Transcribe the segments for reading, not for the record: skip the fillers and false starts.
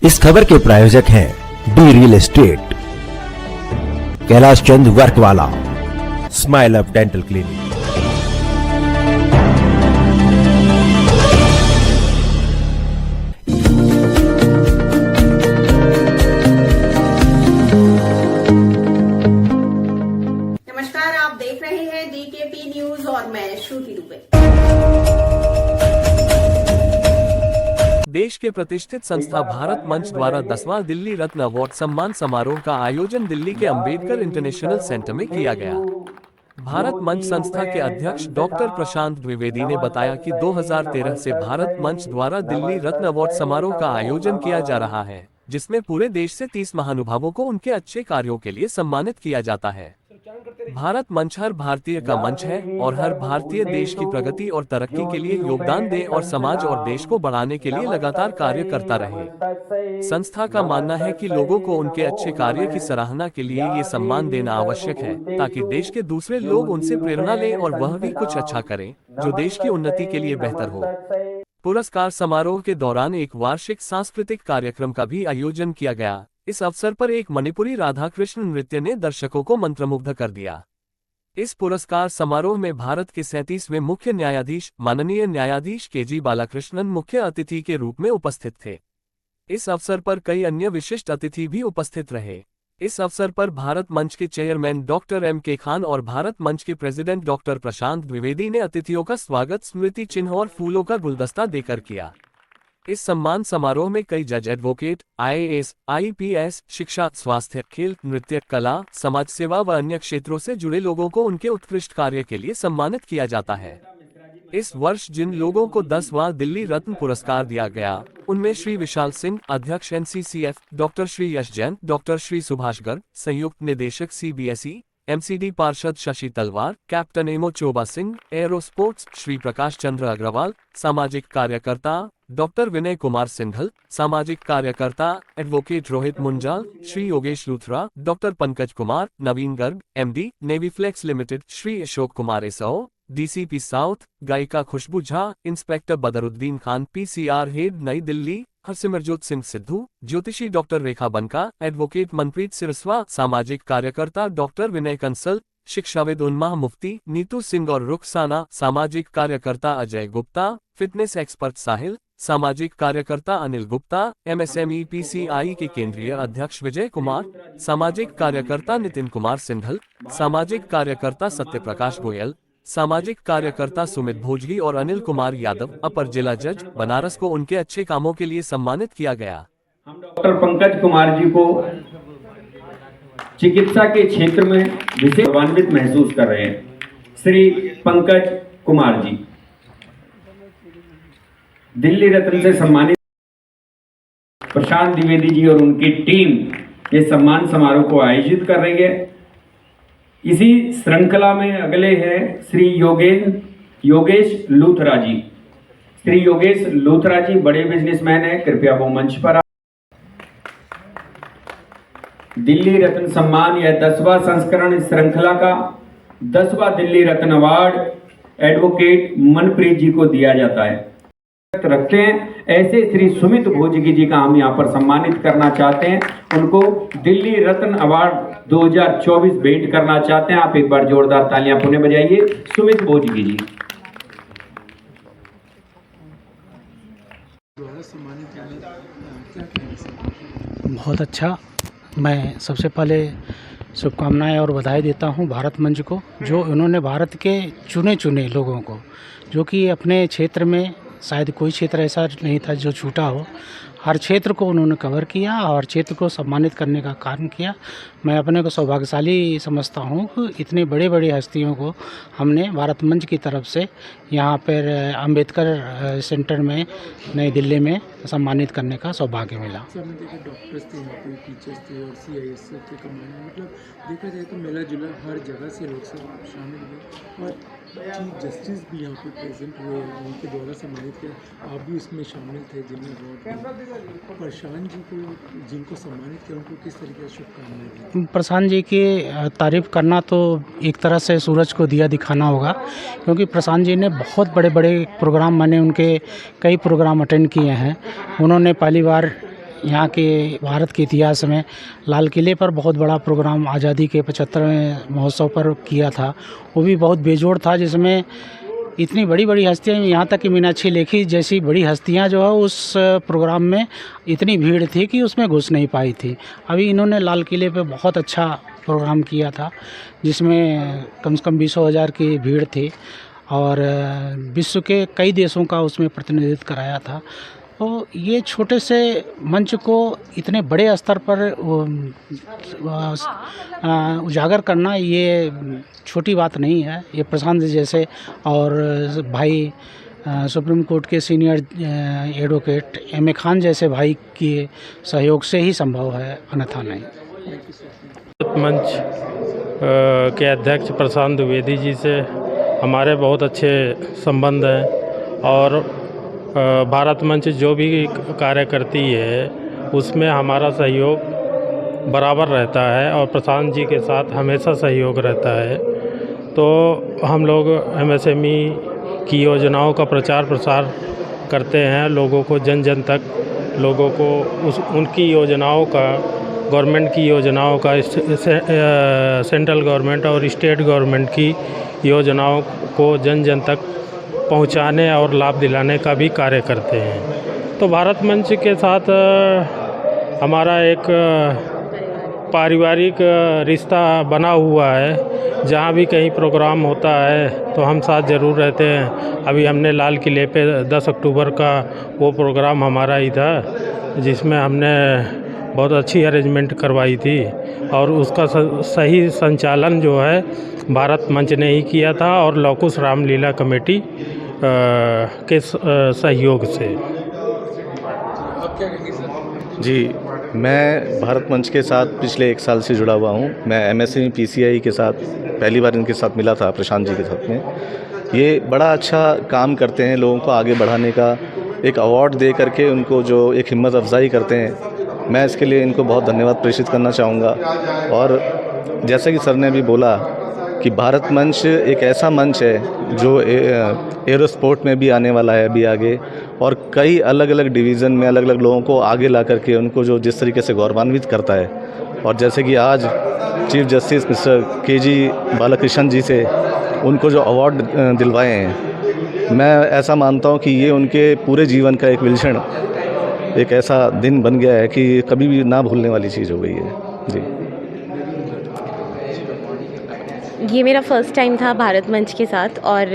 इस खबर के प्रायोजक हैं D real estate, Kailash Chand work वाला, स्माइल अप डेंटल क्लिनिक। नमस्कार, आप देख रहे हैं डीकेपी न्यूज और मैं श्रुति दुबे। देश के प्रतिष्ठित संस्था भारत मंच द्वारा 10वां दिल्ली रत्न अवार्ड सम्मान समारोह का आयोजन दिल्ली के अंबेडकर इंटरनेशनल सेंटर में किया गया। भारत मंच संस्था के अध्यक्ष डॉक्टर प्रशांत द्विवेदी ने बताया कि 2013 से भारत मंच द्वारा दिल्ली रत्न अवार्ड समारोह का आयोजन किया जा रहा है, जिसमें पूरे देश से 30 महानुभावों को उनके अच्छे कार्यों के लिए सम्मानित किया जाता है। भारत मंच हर भारतीय का मंच है और हर भारतीय देश की प्रगति और तरक्की के लिए योगदान दे और समाज और देश को बढ़ाने के लिए लगातार कार्य करता रहे। संस्था का मानना है कि लोगों को उनके अच्छे कार्य की सराहना के लिए ये सम्मान देना आवश्यक है, ताकि देश के दूसरे लोग उनसे प्रेरणा लें और वह भी कुछ अच्छा करें जो देश की उन्नति के लिए बेहतर हो। पुरस्कार समारोह के दौरान एक वार्षिक सांस्कृतिक कार्यक्रम का भी आयोजन किया गया। इस अवसर पर एक मणिपुरी राधा कृष्ण नृत्य ने दर्शकों को मंत्रमुग्ध कर दिया। इस पुरस्कार समारोह में भारत के 37वें मुख्य न्यायाधीश माननीय न्यायाधीश के.जी. बालाकृष्णन मुख्य अतिथि के रूप में उपस्थित थे। इस अवसर पर कई अन्य विशिष्ट अतिथि भी उपस्थित रहे। इस अवसर पर भारत मंच के चेयरमैन डॉक्टर M.K. खान और भारत मंच के प्रेसिडेंट डॉक्टर प्रशांत द्विवेदी ने अतिथियों का स्वागत स्मृति चिन्ह और फूलों का गुलदस्ता देकर किया। इस सम्मान समारोह में कई जज, एडवोकेट, IAS, IPS, शिक्षा, स्वास्थ्य, खेल, नृत्य, कला, समाज सेवा व अन्य क्षेत्रों से जुड़े लोगों को उनके उत्कृष्ट कार्य के लिए सम्मानित किया जाता है। इस वर्ष जिन लोगों को 10वां दिल्ली रत्न पुरस्कार दिया गया, उनमें श्री विशाल सिंह, अध्यक्ष NCCF, doctor Shri Yash Jain, doctor Shri Subhash Garg, संयुक्त निदेशक CBSE, MCD पार्षद Shashi Talwar, captain Emo Choba Singh, aero sports Shri Prakash Chandra Agarwal, सामाजिक कार्यकर्ता डॉक्टर विनय कुमार सिंघल, सामाजिक कार्यकर्ता advocate Rohit Munjal, Shri Yogesh Luthra, doctor Pankaj Kumar, Naveen Garg, MD, navy flex limited, Shri Ashok Kumar SO, DCP south, गायिका Khushboo Jha, inspector Badruddin Khan, PCR head Nai Delhi, Harsimarjot Singh Sidhu, ज्योतिषी डॉक्टर रेखा बनका, एडवोकेट मनप्रीत सिरस्वा, सामाजिक कार्यकर्ता डॉक्टर विनय कंसल, शिक्षाविद उन्माह मुफ्ती, नीतू सिंह और रुखसाना, सामाजिक कार्यकर्ता अजय गुप्ता, फिटनेस एक्सपर्ट साहिल, सामाजिक कार्यकर्ता अनिल गुप्ता, MSME PCI के केंद्रीय अध्यक्ष विजय कुमार, सामाजिक कार्यकर्ता नितिन कुमार सिंघल, सामाजिक कार्यकर्ता सत्य प्रकाश गोयल, सामाजिक कार्यकर्ता सुमित भोजगी और अनिल कुमार यादव, अपर जिला जज बनारस को उनके अच्छे कामों के लिए सम्मानित किया गया। हम डॉक्टर पंकज कुमार जी को चिकित्सा के क्षेत्र में विशेष गौरवान्वित महसूस कर रहे हैं। श्री पंकज कुमार जी दिल्ली रत्न से सम्मानित। प्रशांत द्विवेदी जी और उनकी टीम ये सम्मान समारोह को आयोजित कर रही है। इसी श्रृंखला में अगले हैं श्री योगेश लूथरा जी। श्री योगेश लूथरा जी बड़े बिजनेसमैन हैं, कृपया वो मंच पर आए। दिल्ली रत्न सम्मान यह 10वां संस्करण इस श्रृंखला का 10वां दिल्ली रत्न अवार्ड एडवोकेट मनप्रीत जी को दिया जाता है। रखते हैं ऐसे श्री सुमित भोजगी जी का हम यहाँ पर सम्मानित करना चाहते हैं। उनको दिल्ली रत्न अवार्ड 2024 भेंट करना चाहते हैं। आप एक बार जोरदार तालियां पुनः बजाइए सुमित भोजगी जी। बहुत अच्छा। मैं सबसे पहले शुभकामनाएं और बधाई देता हूं भारत मंच को, जो उन्होंने भारत के चुने लोगों को, जो कि अपने क्षेत्र में शायद कोई क्षेत्र ऐसा नहीं था जो छूटा हो, हर क्षेत्र को उन्होंने कवर किया और क्षेत्र को सम्मानित करने का काम किया। मैं अपने को सौभाग्यशाली समझता हूँ कि इतने बड़े हस्तियों को हमने भारत मंच की तरफ से यहाँ पर अंबेडकर सेंटर में नई दिल्ली में सम्मानित करने का सौभाग्य मिला। सर ने देखा डॉक्टर्स थे, यहाँ पे टीचर्स थे और CIS थे कमाने, मतलब देखा जाए तो मिला जुला हर जगह से लोग सब शामिल हुए और चीफ जस्टिस भी यहाँ पे प्रेजेंट हुए, उनके द्वारा सम्मानित किया। आप भी उसमें शामिल थे जिन्हें अवार्ड। प्रशांत जी को जिनको सम्मानित किया उनको किस तरीके से शुभकामनाएं? प्रशांत जी की तारीफ़ करना तो एक तरह से सूरज को दिया दिखाना होगा, क्योंकि प्रशांत जी ने बहुत बड़े प्रोग्राम, मैंने उनके कई प्रोग्राम अटेंड किए हैं। उन्होंने पहली बार यहाँ के भारत के इतिहास में लाल किले पर बहुत बड़ा प्रोग्राम आज़ादी के 75वें महोत्सव पर किया था। वो भी बहुत बेजोड़ था, जिसमें इतनी बड़ी बड़ी हस्तियाँ, यहाँ तक कि मीनाक्षी लेखी जैसी बड़ी हस्तियाँ जो है उस प्रोग्राम में इतनी भीड़ थी कि उसमें घुस नहीं पाई थी। अभी इन्होंने लाल किले पे बहुत अच्छा प्रोग्राम किया था, जिसमें कम से कम 20,000 की भीड़ थी और विश्व के कई देशों का उसमें प्रतिनिधित्व कराया था। तो ये छोटे से मंच को इतने बड़े स्तर पर उजागर करना ये छोटी बात नहीं है। ये प्रशांत जैसे और भाई सुप्रीम कोर्ट के senior advocate M A Khan जैसे भाई के सहयोग से ही संभव है, अन्यथा नहीं। मंच के अध्यक्ष प्रशांत द्विवेदी जी से हमारे बहुत अच्छे संबंध हैं और भारत मंच जो भी कार्य करती है उसमें हमारा सहयोग बराबर रहता है और प्रशांत जी के साथ हमेशा सहयोग रहता है। तो हम लोग एमएसएमई की योजनाओं का प्रचार प्रसार करते हैं, लोगों को जन जन तक लोगों को उनकी योजनाओं का, गवर्नमेंट की योजनाओं का, सेंट्रल गवर्नमेंट और स्टेट गवर्नमेंट की योजनाओं को जन जन तक पहुंचाने और लाभ दिलाने का भी कार्य करते हैं। तो भारत मंच के साथ हमारा एक पारिवारिक रिश्ता बना हुआ है। जहाँ भी कहीं प्रोग्राम होता है तो हम साथ ज़रूर रहते हैं। अभी हमने लाल किले पे 10 अक्टूबर का वो प्रोग्राम हमारा ही था, जिसमें हमने बहुत अच्छी अरेंजमेंट करवाई थी और उसका सही संचालन जो है भारत मंच ने ही किया था और लौकुश रामलीला कमेटी के सहयोग से। जी, मैं भारत मंच के साथ पिछले 1 साल से जुड़ा हुआ हूँ। मैं एमएसएमई पीसीआई के साथ पहली बार इनके साथ मिला था, प्रशांत जी के साथ में। ये बड़ा अच्छा काम करते हैं, लोगों को आगे बढ़ाने का एक अवार्ड दे करके उनको जो एक हिम्मत अफजाई करते हैं, मैं इसके लिए इनको बहुत धन्यवाद प्रेषित करना चाहूँगा। और जैसे कि सर ने भी बोला कि भारत मंच एक ऐसा मंच है जो एरो स्पोर्ट में भी आने वाला है अभी आगे, और कई अलग अलग डिवीज़न में अलग अलग लोगों को आगे ला करके उनको जो जिस तरीके से गौरवान्वित करता है। और जैसे कि आज chief justice mister K G. Balakrishnan ji से उनको जो अवार्ड दिलवाए हैं, मैं ऐसा मानता हूं कि ये उनके पूरे जीवन का एक विलक्षण एक ऐसा दिन बन गया है कि कभी भी ना भूलने वाली चीज़ हो गई है। जी, ये मेरा फर्स्ट टाइम था भारत मंच के साथ और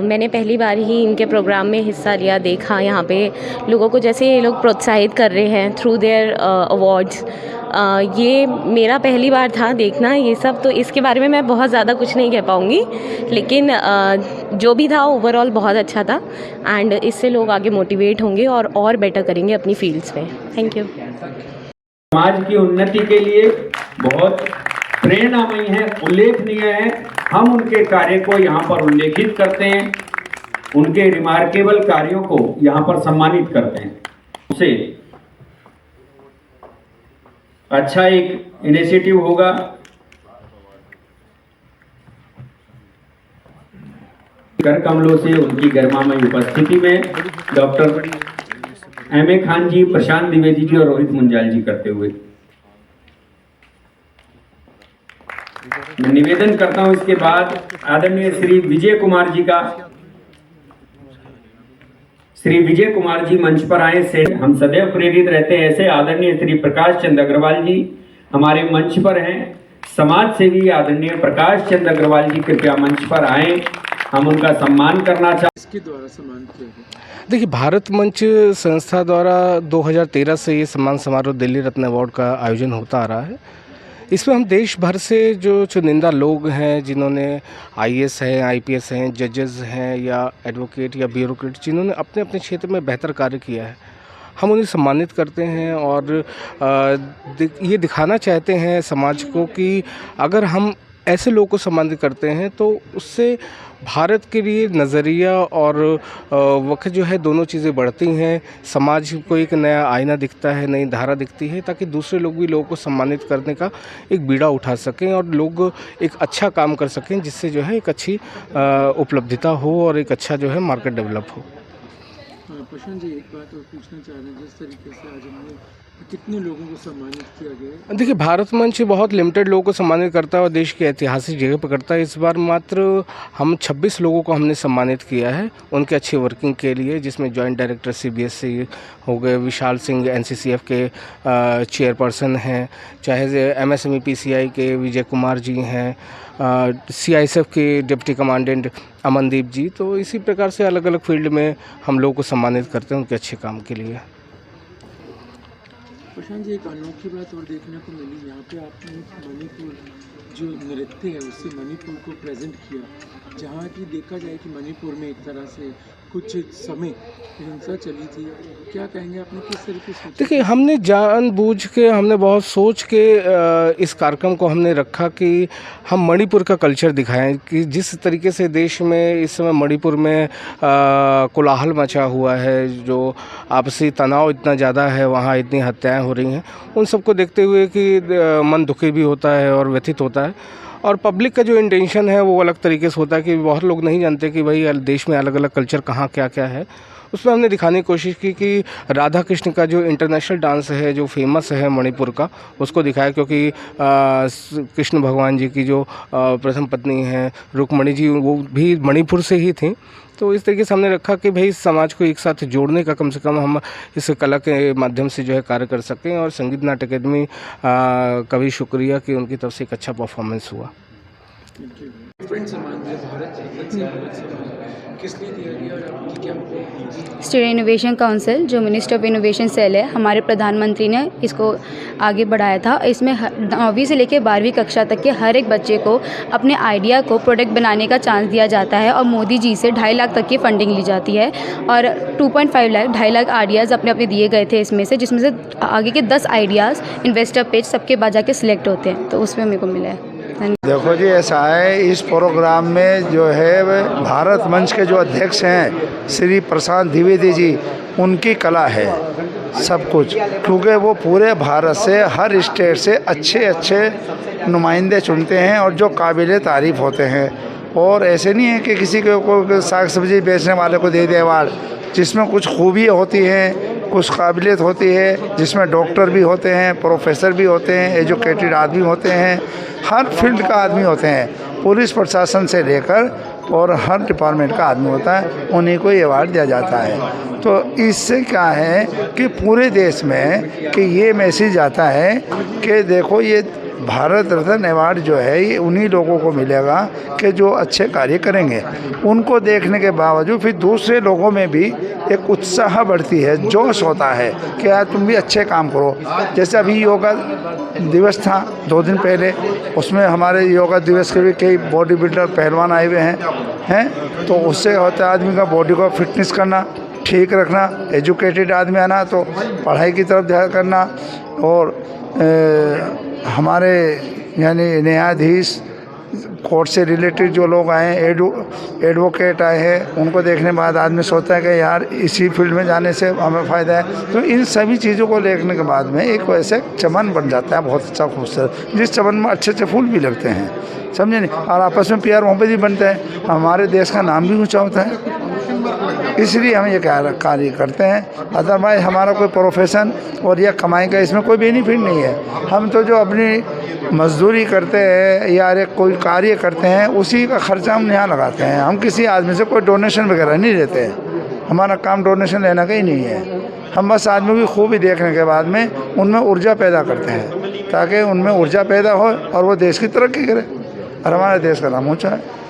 मैंने पहली बार ही इनके प्रोग्राम में हिस्सा लिया, देखा यहाँ पे लोगों को जैसे ये लोग प्रोत्साहित कर रहे हैं थ्रू देयर अवार्ड्स। ये मेरा पहली बार था देखना ये सब, तो इसके बारे में मैं बहुत ज़्यादा कुछ नहीं कह पाऊँगी, लेकिन जो भी था ओवरऑल बहुत अच्छा था एंड इससे लोग आगे मोटिवेट होंगे और बेटर करेंगे अपनी फील्ड्स में। Thank you. समाज की उन्नति के लिए बहुत प्रेरणामयी है, उल्लेखनीय है। हम उनके कार्य को यहाँ पर उल्लेखित करते हैं, उनके रिमार्केबल कार्यों को यहाँ पर सम्मानित करते हैं। उसे अच्छा एक इनिशिएटिव होगा। कर कमलों से उनकी गरिमामयी उपस्थिति में डॉक्टर एम ए खान जी, प्रशांत द्विवेदी जी और रोहित मुंजाल जी करते हुए मैं निवेदन करता हूं। इसके बाद आदरणीय श्री विजय कुमार जी मंच पर आए से हम सदैव प्रेरित रहते हैं। ऐसे आदरणीय श्री प्रकाश चंद्र अग्रवाल जी हमारे मंच पर हैं। समाज सेवी आदरणीय प्रकाश चंद्र अग्रवाल जी कृपया मंच पर आए, हम उनका सम्मान करना चाहते हैं। इसके द्वारा सम्मान किया गया। देखिए, भारत मंच संस्था द्वारा 2013 से ये सम्मान समारोह दिल्ली रत्न अवार्ड का आयोजन होता आ रहा है। इसमें हम देश भर से जो चुनिंदा लोग हैं, जिन्होंने आईएएस हैं, आईपीएस हैं, जजेस हैं या एडवोकेट या ब्यूरोक्रेट, जिन्होंने अपने अपने क्षेत्र में बेहतर कार्य किया है, हम उन्हें सम्मानित करते हैं और ये दिखाना चाहते हैं समाज को कि अगर हम ऐसे लोगों को सम्मानित करते हैं तो उससे भारत के लिए नज़रिया और वक्त जो है दोनों चीज़ें बढ़ती हैं। समाज को एक नया आईना दिखता है, नई धारा दिखती है, ताकि दूसरे लोग भी लोगों को सम्मानित करने का एक बीड़ा उठा सकें और लोग एक अच्छा काम कर सकें, जिससे जो है एक अच्छी उपलब्धिता हो और एक अच्छा जो है मार्केट डेवलप हो। प्रशांत जी, एक बात और पूछना चाह रहे हैं, जिस तरीके से आज हमने कितने लोगों को सम्मानित किया गया है? देखिए, भारत मंच बहुत लिमिटेड लोगों को सम्मानित करता है और देश के ऐतिहासिक जगह पर करता है। इस बार मात्र हम 26 लोगों को हमने सम्मानित किया है उनके अच्छी वर्किंग के लिए, जिसमें जॉइंट डायरेक्टर CBSE हो गए, विशाल सिंह NCCF के चेयरपर्सन हैं, चाहे MSME PCI के विजय कुमार जी हैं, CISF के डिप्टी कमांडेंट अमनदीप जी। तो इसी प्रकार से अलग अलग फील्ड में हम लोगों को सम्मानित करते हैं उनके अच्छे काम के लिए। प्रशांत जी, एक अनोखी बात और देखने को मिली, यहाँ पे आपने मणिपुर जो नृत्य है उससे मणिपुर को प्रेजेंट किया, जहाँ की देखा जाए कि मणिपुर में एक तरह से कुछ समय हिंसा चली थी। क्या कहेंगे, आपने किस तरीके से? देखिए, हमने जानबूझ के, हमने बहुत सोच के इस कार्यक्रम को हमने रखा कि हम मणिपुर का कल्चर दिखाएं कि जिस तरीके से देश में इस समय मणिपुर में कोलाहल मचा हुआ है, जो आपसी तनाव इतना ज़्यादा है, वहाँ इतनी हत्याएं हो रही हैं, उन सबको देखते हुए कि मन दुखी भी होता है और व्यथित होता है। और पब्लिक का जो इंटेंशन है वो अलग तरीके से होता है कि बहुत लोग नहीं जानते कि भाई देश में अलग अलग कल्चर कहाँ क्या क्या है। उसमें हमने दिखाने की कोशिश की कि राधा कृष्ण का जो इंटरनेशनल डांस है, जो फेमस है मणिपुर का, उसको दिखाया, क्योंकि कृष्ण भगवान जी की जो प्रथम पत्नी हैं रुक्मणी जी, वो भी मणिपुर से ही थी। तो इस तरीके से हमने रखा कि भाई समाज को एक साथ जोड़ने का कम से कम हम इस कला के माध्यम से जो है कार्य कर सकें। और संगीत नाट्य अकेडमी का भी शुक्रिया कि उनकी तरफ से एक अच्छा परफॉर्मेंस हुआ। स्टूडेंट इनोवेशन काउंसिल, जो मिनिस्ट्री ऑफ इनोवेशन सेल है, हमारे प्रधानमंत्री ने इसको आगे बढ़ाया था। इसमें 9वीं से लेकर 12वीं कक्षा तक के हर एक बच्चे को अपने आइडिया को प्रोडक्ट बनाने का चांस दिया जाता है और मोदी जी से 2.5 लाख तक की फंडिंग ली जाती है और 2.5 लाख 2.5 लाख आइडियाज़ अपने अपने दिए गए थे इसमें से, जिसमें से आगे के 10 आइडियाज़ इन्वेस्टर पेज सबके बाद जाके सिलेक्ट होते हैं। तो उसमें मेरे को मिला है। देखो जी, ऐसा है, इस प्रोग्राम में जो है भारत मंच के जो अध्यक्ष हैं श्री प्रशांत द्विवेदी जी, उनकी कला है सब कुछ, क्योंकि वो पूरे भारत से हर स्टेट से अच्छे अच्छे नुमाइंदे चुनते हैं और जो काबिल तारीफ़ होते हैं। और ऐसे नहीं है कि किसी को साग सब्जी बेचने वाले को दे दे अवार्ड, जिसमें कुछ खूबियाँ होती हैं, कुछ काबिलियत होती है, जिसमें डॉक्टर भी होते हैं, प्रोफेसर भी होते हैं, एजुकेटेड आदमी होते हैं, हर फील्ड का आदमी होते हैं, पुलिस प्रशासन से लेकर और हर डिपार्टमेंट का आदमी होता है, उन्हीं को ये अवार्ड दिया जाता है। तो इससे क्या है कि पूरे देश में कि ये मैसेज आता है कि देखो, ये भारत रत्न अवार्ड जो है ये उन्हीं लोगों को मिलेगा कि जो अच्छे कार्य करेंगे। उनको देखने के बावजूद फिर दूसरे लोगों में भी एक उत्साह बढ़ती है, जोश होता है कि यार तुम भी अच्छे काम करो। जैसे अभी योगा दिवस था 2 दिन पहले, उसमें हमारे योगा दिवस के भी कई बॉडी बिल्डर पहलवान आए हुए हैं। तो उससे होता है आदमी का बॉडी को फिटनेस करना, ठीक रखना, एजुकेटेड आदमी आना तो पढ़ाई की तरफ ध्यान करना। और हमारे यानी न्यायाधीश, कोर्ट से रिलेटेड जो लोग आए हैं, एडवोकेट आए हैं, उनको देखने के बाद आदमी सोचता है कि यार इसी फील्ड में जाने से हमें फ़ायदा है। तो इन सभी चीज़ों को देखने के बाद में एक वैसे चमन बन जाता है, बहुत अच्छा खूबसूरत, जिस चमन में अच्छे अच्छे फूल भी लगते हैं, समझे नहीं, और आपस में प्यार मोहब्बत भी बनता है, हमारे देश का नाम भी ऊँचा होता है। इसलिए हम ये कार्य करते हैं। अदरवाइज हमारा कोई प्रोफेशन और या कमाई का इसमें कोई बेनिफिट नहीं है। हम तो जो अपनी मजदूरी करते हैं या कोई कार्य करते हैं, उसी का खर्चा हम यहाँ लगाते हैं। हम किसी आदमी से कोई डोनेशन वगैरह नहीं लेते हैं, हमारा काम डोनेशन लेना का ही नहीं है। हम बस आदमी की खूबी देखने के बाद में उनमें ऊर्जा पैदा करते हैं, ताकि उनमें ऊर्जा पैदा हो और वो देश की तरक्की करे और हमारे देश का नाम ऊँचा है।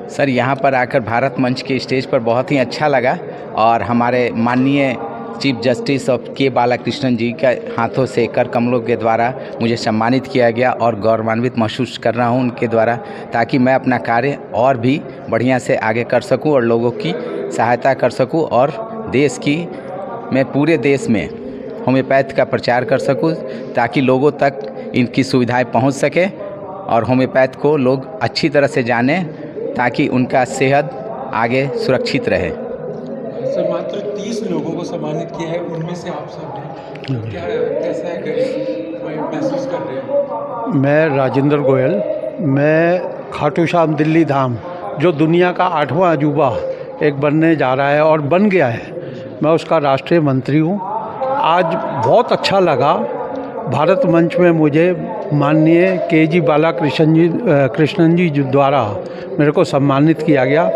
सर, यहाँ पर आकर भारत मंच के स्टेज पर बहुत ही अच्छा लगा और हमारे माननीय चीफ जस्टिस ऑफ के बालाकृष्णन जी के हाथों से कर कमलों के द्वारा मुझे सम्मानित किया गया और गौरवान्वित महसूस कर रहा हूँ उनके द्वारा, ताकि मैं अपना कार्य और भी बढ़िया से आगे कर सकूँ और लोगों की सहायता कर सकूँ और देश की, मैं पूरे देश में होम्योपैथ का प्रचार कर सकूँ, ताकि लोगों तक इनकी सुविधाएँ पहुँच सके और होम्योपैथ को लोग अच्छी तरह से जानें, ताकि उनका सेहत आगे सुरक्षित रहे। सर, मात्र 30 लोगों को सम्मानित किया है, उनमें से आप सब हैं, क्या कैसा है, महसूस कर रहे हैं? मैं राजेंद्र गोयल, मैं खाटू श्याम दिल्ली धाम, जो दुनिया का 8वां अजूबा एक बनने जा रहा है और बन गया है। मैं उसका राष्ट्रीय मंत्री हूँ। आज बहुत अच्छा लगा, भारत मंच में मुझे माननीय के.जी. बालाकृष्णन जी द्वारा मेरे को सम्मानित किया गया।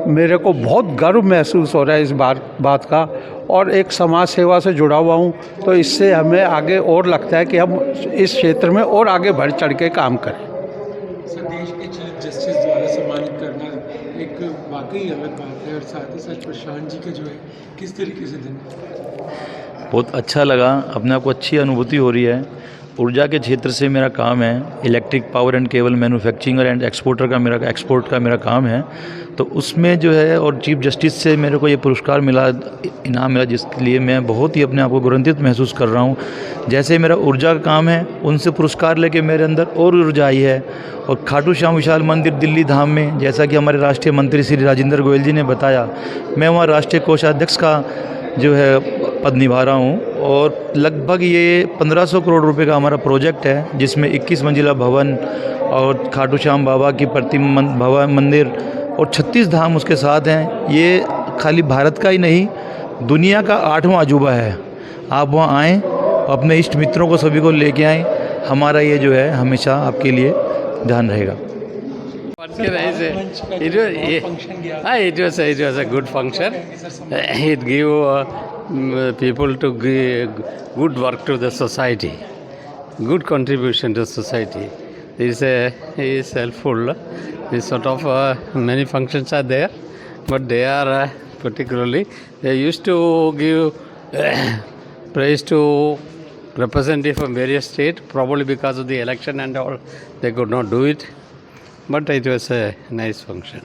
मेरे को बहुत गर्व महसूस हो रहा है इस बात का, और एक समाज सेवा से जुड़ा हुआ हूँ, तो इससे हमें आगे और लगता है कि हम इस क्षेत्र में और आगे बढ़ चढ़ के काम करें। देश के चीफ जस्टिस द्वारा सम्मानित करना एक वाकई अलग बात है, और साथ ही साथ प्रशांत जी का जो है किस तरीके से दिन बहुत अच्छा लगा, अपने आप को अच्छी अनुभूति हो रही है। ऊर्जा के क्षेत्र से मेरा काम है, electric power and cable manufacturing and export का मेरा काम है। तो उसमें जो है, और चीफ जस्टिस से मेरे को ये पुरस्कार मिला, इनाम मिला, जिसके लिए मैं बहुत ही अपने आप को गौरवान्वित महसूस कर रहा हूँ। जैसे मेरा ऊर्जा का काम है, उनसे पुरस्कार लेके मेरे अंदर और ऊर्जा आई है। और खाटू श्याम विशाल मंदिर दिल्ली धाम में, जैसा कि हमारे राष्ट्रीय मंत्री श्री राजेंद्र गोयल जी ने बताया, मैं वहाँ राष्ट्रीय कोषाध्यक्ष का जो है पद निभा रहा हूँ। और लगभग ये 1500 करोड़ रुपए का हमारा प्रोजेक्ट है, जिसमें 21 मंजिला भवन और खाटू श्याम बाबा की प्रतिमा भवन मंदिर और 36 धाम उसके साथ हैं। ये खाली भारत का ही नहीं, दुनिया का 8वां अजूबा है। आप वहाँ आएँ, अपने इष्ट मित्रों को सभी को लेके आएँ। हमारा ये जो है हमेशा आपके लिए ध्यान रहेगा। It was a good function. It gave people to give good work to the society, good contribution to society. This is helpful. This sort of many functions are there, but they are particularly they used to give praise to representatives from various states, probably because of the election and all, they could not do it. But it was a nice function.